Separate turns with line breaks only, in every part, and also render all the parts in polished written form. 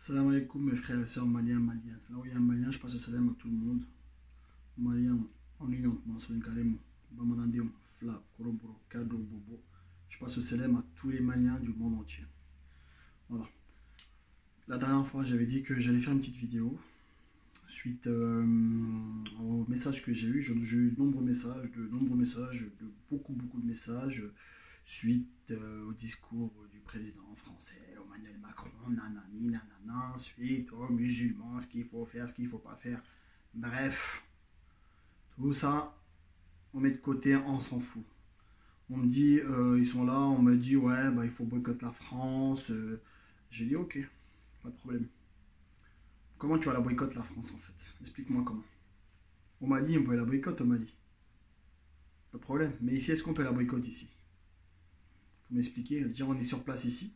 Salam alaikum mes frères et sœurs maliens, maliennes. Là où il y a un malien, je passe le salam à tout le monde. Malien, en union, Mansour Karemo, Bamanandium, Fla, Koroboro, Kado, Bobo. Je passe le salam à tous les maliens du monde entier. Voilà. La dernière fois, j'avais dit que j'allais faire une petite vidéo suite au message que j'ai eu. J'ai eu de nombreux messages, de beaucoup de messages suite au discours du président français, Emmanuel Macron, nanani, nanana, suite aux musulmans, ce qu'il faut faire, ce qu'il ne faut pas faire. Bref, tout ça, on met de côté, on s'en fout. On me dit, ils sont là, on me dit, ouais, bah, il faut boycotter la France. J'ai dit, ok, pas de problème. Comment tu vas la boycotter la France en fait? Explique-moi comment. Au Mali, on peut la boycotter au Mali. Pas de problème. Mais ici, est-ce qu'on peut la boycotter ici? Faut m'expliquer. Déjà, on est sur place ici.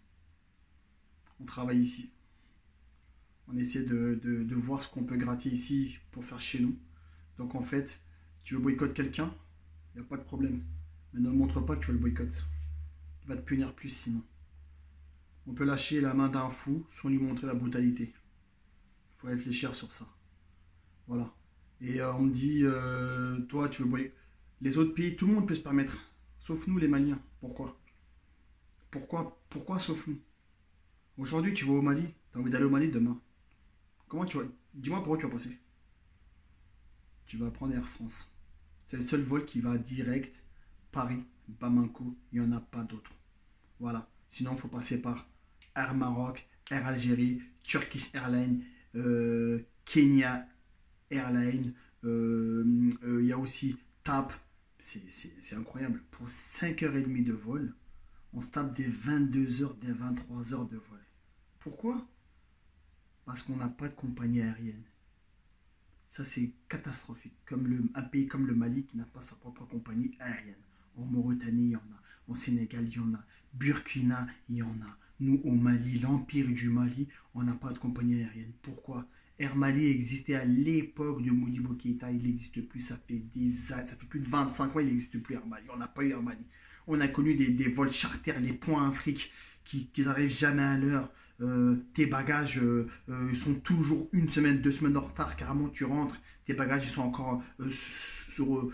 On travaille ici. On essaie de voir ce qu'on peut gratter ici pour faire chez nous. Donc en fait, tu veux boycotter quelqu'un, il n'y a pas de problème. Mais ne montre pas que tu veux le boycotter. Il va te punir plus sinon. On peut lâcher la main d'un fou sans lui montrer la brutalité. Il faut réfléchir sur ça. Voilà. Et on me dit, toi, tu veux boycotter. Les autres pays, tout le monde peut se permettre. Sauf nous, les Maliens. Pourquoi? Pourquoi sauf nous? Aujourd'hui, tu vas au Mali. Tu as envie d'aller au Mali demain. Comment tu vas... Dis-moi pourquoi tu vas passer. Tu vas prendre Air France. C'est le seul vol qui va direct Paris, Bamako. Il n'y en a pas d'autre. Voilà. Sinon, il faut passer par Air Maroc, Air Algérie, Turkish Airlines, Kenya Airlines. Il y a aussi TAP. C'est incroyable. Pour 5h30 de vol, on se tape des 22h, des 23h de vol. Pourquoi? Parce qu'on n'a pas de compagnie aérienne. Ça, c'est catastrophique. Un pays comme le Mali qui n'a pas sa propre compagnie aérienne. En Mauritanie, il y en a. En Sénégal, il y en a. Burkina, il y en a. Nous, au Mali, l'empire du Mali, on n'a pas de compagnie aérienne. Pourquoi? Air Mali existait à l'époque de Modibo Keïta. Il n'existe plus. Ça fait plus de 25 ans, il n'existe plus Air Mali. On n'a pas eu Air Mali. On a connu des vols charters, les points Afrique, qui n'arrivent jamais à l'heure. Tes bagages sont toujours une semaine, 2 semaines en retard. Carrément, tu rentres, tes bagages ils sont encore sur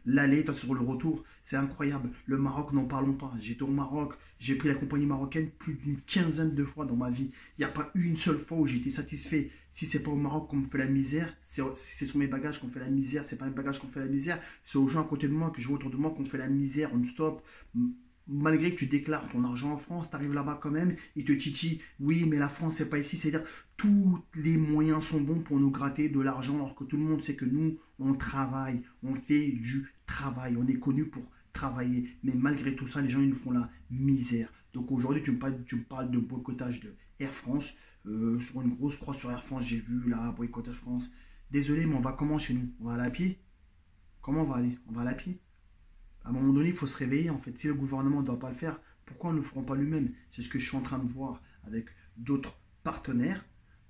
l'aller, toi sur le retour. C'est incroyable. Le Maroc, n'en parlons pas. J'étais au Maroc, j'ai pris la compagnie marocaine plus d'une quinzaine de fois dans ma vie. Il n'y a pas une seule fois où j'ai été satisfait. Si c'est pas au Maroc qu'on me fait la misère, c'est sur mes bagages qu'on fait la misère. C'est pas mes bagages qu'on fait la misère, c'est aux gens à côté de moi, que je vois autour de moi, qu'on fait la misère, on stop. Malgré que tu déclares ton argent en France, tu arrives là-bas quand même, ils te titillent. Oui, mais la France, c'est pas ici. C'est-à-dire, tous les moyens sont bons pour nous gratter de l'argent, alors que tout le monde sait que nous, on travaille, on fait du travail, on est connu pour travailler. Mais malgré tout ça, les gens, ils nous font la misère. Donc aujourd'hui, tu me parles de boycottage de Air France. Sur une grosse croix sur Air France, j'ai vu là, boycottage France. Désolé, mais on va comment chez nous? On va aller à pied? Comment on va aller? On va aller à pied? À un moment donné, il faut se réveiller en fait. Si le gouvernement ne doit pas le faire, pourquoi on ne le feront pas lui-même? C'est ce que je suis en train de voir avec d'autres partenaires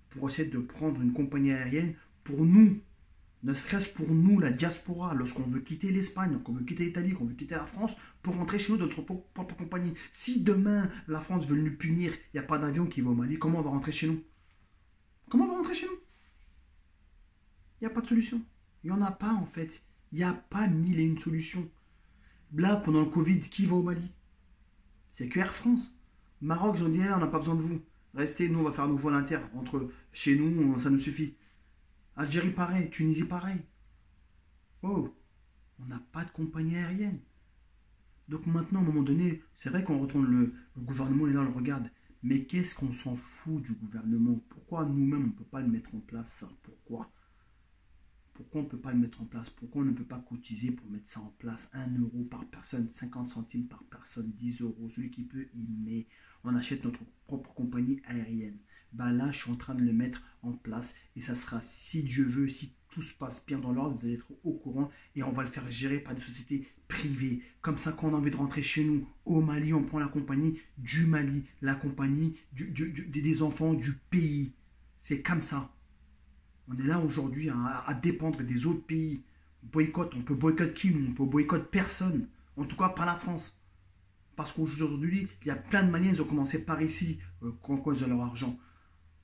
pour essayer de prendre une compagnie aérienne pour nous, ne serait-ce pour nous, la diaspora, lorsqu'on veut quitter l'Espagne, qu'on veut quitter l'Italie, qu'on veut quitter la France, pour rentrer chez nous de notre propre compagnie. Si demain, la France veut nous punir, il n'y a pas d'avion qui va au Mali, comment on va rentrer chez nous? Comment on va rentrer chez nous? Il n'y a pas de solution. Il n'y en a pas en fait. Il n'y a pas mille et une solutions. Là, pendant le Covid, qui va au Mali? C'est que Air France. Maroc, ils ont dit, on n'a pas besoin de vous. Restez, nous, on va faire nos vols inter. Entre chez nous, ça nous suffit. Algérie, pareil. Tunisie, pareil. Oh, on n'a pas de compagnie aérienne. Donc maintenant, à un moment donné, c'est vrai qu'on retourne le gouvernement et là, on le regarde. Mais qu'est-ce qu'on s'en fout du gouvernement? Pourquoi nous-mêmes, on ne peut pas le mettre en place, ça? Pourquoi on ne peut pas le mettre en place? Pourquoi on ne peut pas cotiser pour mettre ça en place? 1 € par personne, 50 centimes par personne, 10 euros. Celui qui peut, il met. On achète notre propre compagnie aérienne. Ben là, je suis en train de le mettre en place. Et ça sera, si Dieu veut, si tout se passe bien dans l'ordre, vous allez être au courant. Et on va le faire gérer par des sociétés privées. Comme ça, quand on a envie de rentrer chez nous, au Mali, on prend la compagnie du Mali. La compagnie des enfants du pays. C'est comme ça. On est là aujourd'hui à dépendre des autres pays. Boycott, on peut boycotter qui? On peut boycotter personne. En tout cas, pas la France. Parce qu'aujourd'hui, il y a plein de manières. Ils ont commencé par ici quand ils ont leur argent.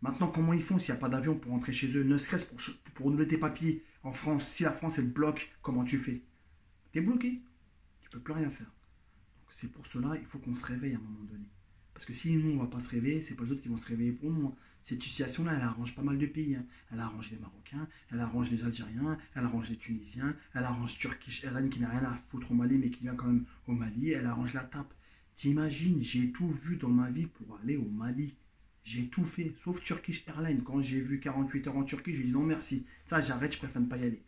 Maintenant, comment ils font s'il n'y a pas d'avion pour rentrer chez eux, ne serait-ce pour renouveler tes papiers en France? Si la France, elle bloque, comment tu fais? T'es bloqué. Tu peux plus rien faire. Donc c'est pour cela, il faut qu'on se réveille à un moment donné. Parce que si nous, on ne va pas se réveiller, c'est pas les autres qui vont se réveiller pour nous, hein. Cette situation-là, elle arrange pas mal de pays, hein. Elle arrange les Marocains, elle arrange les Algériens, elle arrange les Tunisiens, elle arrange Turkish Airlines qui n'a rien à foutre au Mali, mais qui vient quand même au Mali, elle arrange la TAP. T'imagines, j'ai tout vu dans ma vie pour aller au Mali. J'ai tout fait, sauf Turkish Airlines. Quand j'ai vu 48 heures en Turquie, j'ai dit non merci. Ça, j'arrête, je préfère ne pas y aller.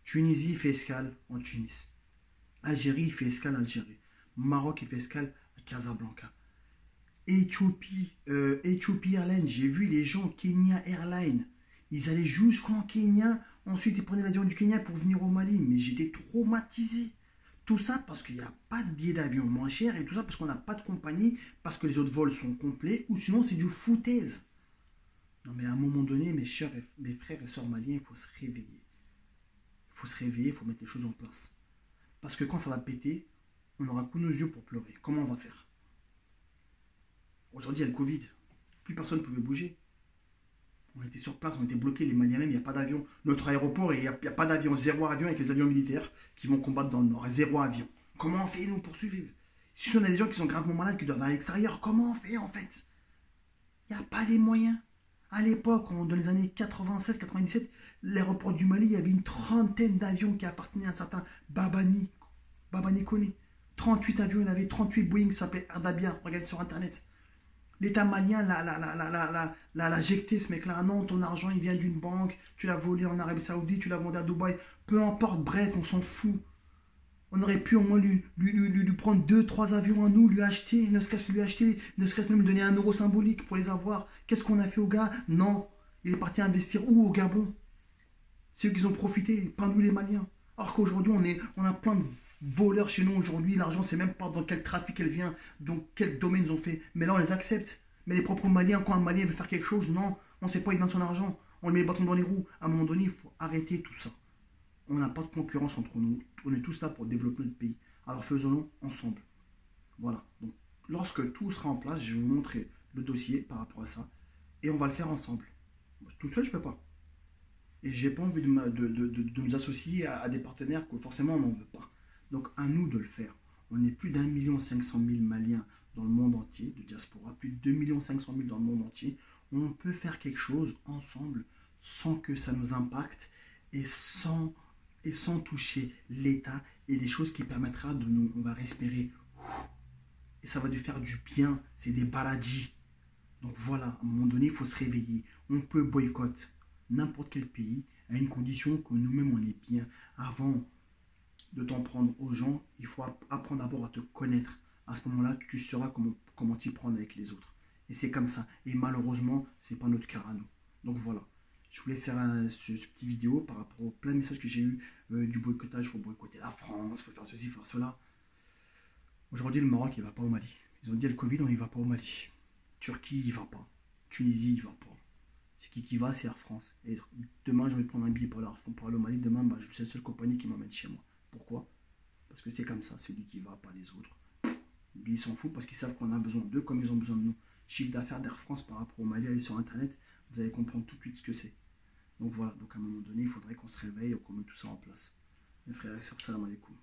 Tunisie fait escale en Tunis. Algérie fait escale en Algérie. Maroc fait escale à Casablanca. Ethiopie Airlines, j'ai vu les gens Kenya Airlines. Ils allaient jusqu'en Kenya. Ensuite, ils prenaient l'avion du Kenya pour venir au Mali. Mais j'étais traumatisé. Tout ça parce qu'il n'y a pas de billets d'avion moins cher et tout ça parce qu'on n'a pas de compagnie, parce que les autres vols sont complets ou sinon c'est du foutaise. Non mais à un moment donné, mes frères et sœurs maliens, il faut se réveiller. Il faut se réveiller, il faut mettre les choses en place. Parce que quand ça va péter, on n'aura que nos yeux pour pleurer. Comment on va faire? Aujourd'hui, il y a le Covid. Plus personne ne pouvait bouger. On était sur place, on était bloqués. Les Maliens même, il n'y a pas d'avion. Notre aéroport, il n'y a pas d'avion. Zéro avion avec les avions militaires qui vont combattre dans le nord. Zéro avion. Comment on fait, nous, pour survivre? Si on a des gens qui sont gravement malades, qui doivent aller à l'extérieur, comment on fait, en fait? Il n'y a pas les moyens. À l'époque, dans les années 96-97, l'aéroport du Mali, il y avait une trentaine d'avions qui appartenaient à un certain Babani Kone. 38 avions, il avait 38 Boeing, ça s'appelait Ardabia. Regardez sur Internet. L'État malien l'a jeté, ce mec-là. Ah non, ton argent, il vient d'une banque, tu l'as volé en Arabie Saoudite, tu l'as vendu à Dubaï. Peu importe, bref, on s'en fout. On aurait pu au moins lui prendre 2-3 avions à nous, lui acheter, ne serait-ce lui acheter, ne serait-ce même lui donner 1 euro symbolique pour les avoir. Qu'est-ce qu'on a fait au gars? Non, il est parti investir où? Au Gabon. C'est eux qui ont profité, pas nous les Maliens. Alors qu'aujourd'hui, on a plein de voleurs chez nous aujourd'hui. L'argent, c'est même pas dans quel trafic elle vient, dans quel domaine ils ont fait. Mais là, on les accepte. Mais les propres Maliens, quand un Malien veut faire quelque chose, non, on sait pas, il vient de son argent. On lui met les bâtons dans les roues. À un moment donné, il faut arrêter tout ça. On n'a pas de concurrence entre nous. On est tous là pour développer notre pays. Alors faisons-le ensemble. Voilà. Donc, lorsque tout sera en place, je vais vous montrer le dossier par rapport à ça. Et on va le faire ensemble. Tout seul, je ne peux pas. Et j'ai pas envie de nous associer à des partenaires que forcément on n'en veut pas. Donc à nous de le faire. On est plus d'1,5 million Maliens dans le monde entier, de diaspora, plus de 2,5 millions dans le monde entier. On peut faire quelque chose ensemble sans que ça nous impacte et sans toucher l'État et des choses qui permettra de nous, on va respirer. Et ça va lui faire du bien, c'est des baladis. Donc voilà, à un moment donné, il faut se réveiller. On peut boycotter n'importe quel pays à une condition que nous-mêmes on est bien. Avant de t'en prendre aux gens, il faut apprendre d'abord à te connaître. À ce moment-là, tu sauras comment t'y prendre avec les autres. Et c'est comme ça. Et malheureusement, c'est pas notre cas à nous. Donc voilà. Je voulais faire ce petit vidéo par rapport aux plein de messages que j'ai eu du boycottage. Il faut boycotter la France, il faut faire ceci, il faut faire cela. Aujourd'hui, le Maroc, il ne va pas au Mali. Ils ont dit le Covid, on n'y va pas au Mali. Turquie, il ne va pas. Tunisie, il ne va pas. C'est qui va, c'est Air France. Et demain, je vais prendre un billet pour aller au Mali. Demain, c'est la seule compagnie qui m'emmène chez moi. Pourquoi? Parce que c'est comme ça. C'est lui qui va, pas les autres. Lui, ils s'en fout parce qu'ils savent qu'on a besoin d'eux comme ils ont besoin de nous. Chiffre d'affaires d'Air France par rapport au Mali, allez sur Internet, vous allez comprendre tout de suite ce que c'est. Donc voilà, donc à un moment donné, il faudrait qu'on se réveille et qu'on mette tout ça en place. Mes frères et sœurs, salam alaikum.